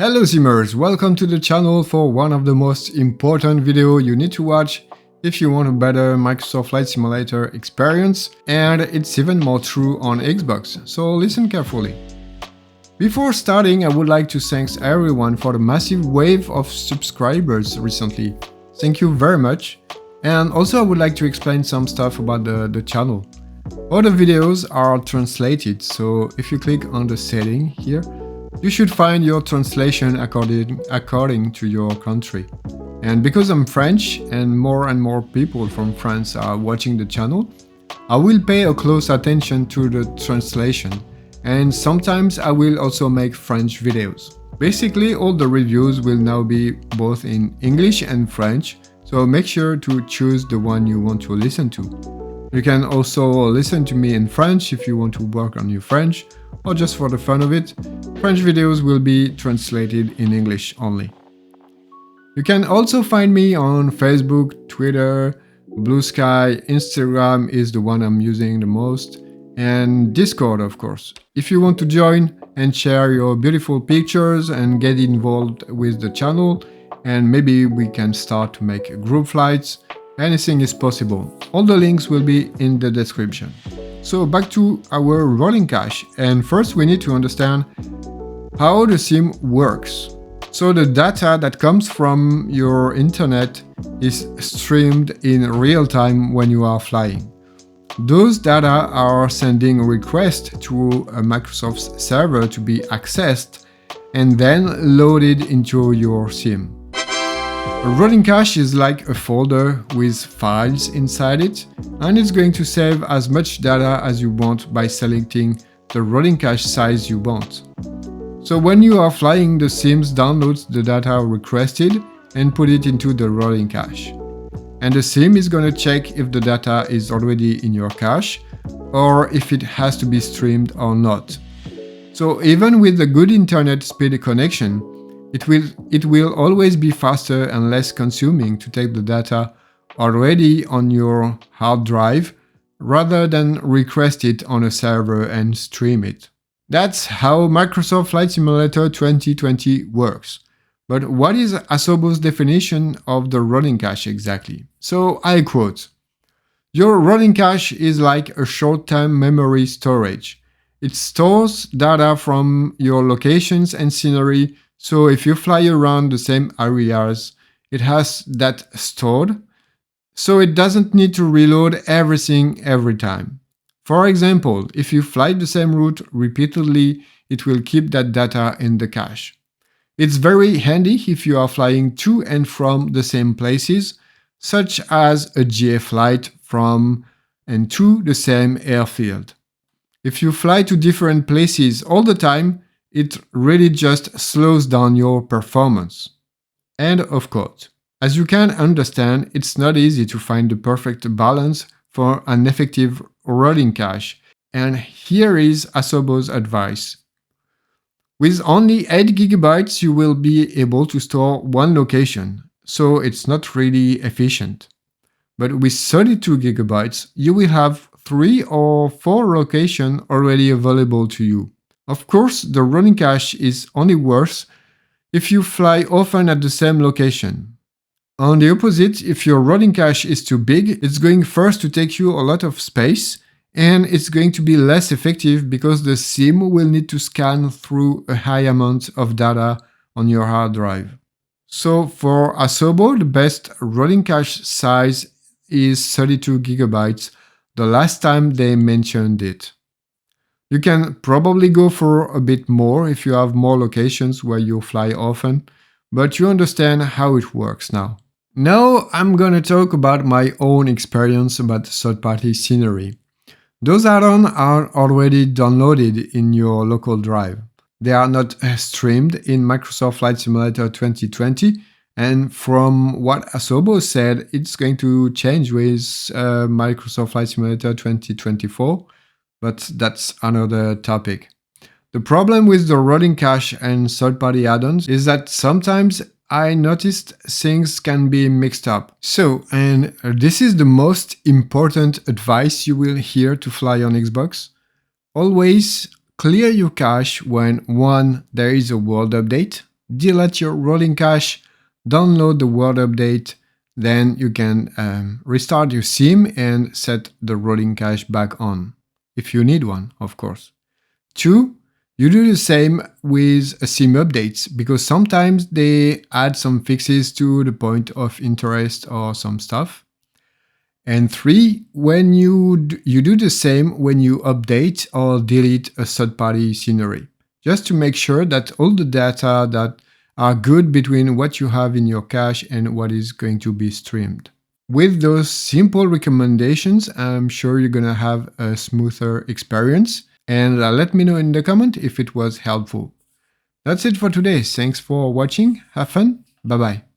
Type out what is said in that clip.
Hello Simmers, welcome to the channel for one of the most important video you need to watch if you want a better Microsoft Flight Simulator experience, and it's even more true on Xbox, so listen carefully. Before starting, I would like to thank everyone for the massive wave of subscribers recently. Thank you very much. And also I would like to explain some stuff about the channel. All the videos are translated, so if you click on the setting here, you should find your translation according to your country. And because I'm French and more people from France are watching the channel, I will pay a close attention to the translation. And sometimes I will also make French videos. Basically, all the reviews will now be both in English and French, so make sure to choose the one you want to listen to. You can also listen to me in French if you want to work on your French, or just for the fun of it. French videos will be translated in English only. You can also find me on Facebook, Twitter, Blue Sky, Instagram is the one I'm using the most, and Discord, of course. If you want to join and share your beautiful pictures and get involved with the channel, and maybe we can start to make group flights, anything is possible. All the links will be in the description. So back to our rolling cache, and first we need to understand how the sim works. So the data that comes from your internet is streamed in real time when you are flying. Those data are sending a request to a Microsoft server to be accessed and then loaded into your sim. A rolling cache is like a folder with files inside it, and it's going to save as much data as you want by selecting the rolling cache size you want. So when you are flying, the sim downloads the data requested and put it into the rolling cache. And the sim is going to check if the data is already in your cache or if it has to be streamed or not. So even with a good internet speed connection, it will always be faster and less consuming to take the data already on your hard drive rather than request it on a server and stream it. That's how Microsoft Flight Simulator 2020 works. But what is Asobo's definition of the rolling cache exactly? So I quote, "Your rolling cache is like a short-term memory storage. It stores data from your locations and scenery, so if you fly around the same areas, it has that stored, so it doesn't need to reload everything every time. For example, if you fly the same route repeatedly, it will keep that data in the cache. It's very handy if you are flying to and from the same places, such as a G-Flight from and to the same airfield. If you fly to different places all the time, it really just slows down your performance." End of quote. As you can understand, it's not easy to find the perfect balance for an effective rolling cache, and here is Asobo's advice. With only 8 GB, you will be able to store one location, so it's not really efficient. But with 32 GB, you will have 3 or 4 locations already available to you. Of course, the rolling cache is only worse if you fly often at the same location. On the opposite, if your rolling cache is too big, it's going first to take you a lot of space, and it's going to be less effective because the sim will need to scan through a high amount of data on your hard drive. So for Asobo, the best rolling cache size is 32 GB, the last time they mentioned it. You can probably go for a bit more if you have more locations where you fly often, but you understand how it works now. Now I'm gonna talk about my own experience about third-party scenery. Those add-ons are already downloaded in your local drive. They are not streamed in Microsoft Flight Simulator 2020, and from what Asobo said, it's going to change with Microsoft Flight Simulator 2024. But that's another topic. The problem with the rolling cache and third-party add-ons is that sometimes I noticed things can be mixed up. So, and this is the most important advice you will hear to fly on Xbox. Always clear your cache when 1. There is a world update, delete your rolling cache, download the Word update, then you can restart your SIM and set the rolling cache back on, if you need one, of course. 2, you do the same with SIM updates, because sometimes they add some fixes to the point of interest or some stuff. And 3, when you do the same when you update or delete a third-party scenery, just to make sure that all the data that are good between what you have in your cache and what is going to be streamed. With those simple recommendations, I'm sure you're gonna have a smoother experience, and let me know in the comment if it was helpful. That's it for today. Thanks for watching. Have fun. Bye bye.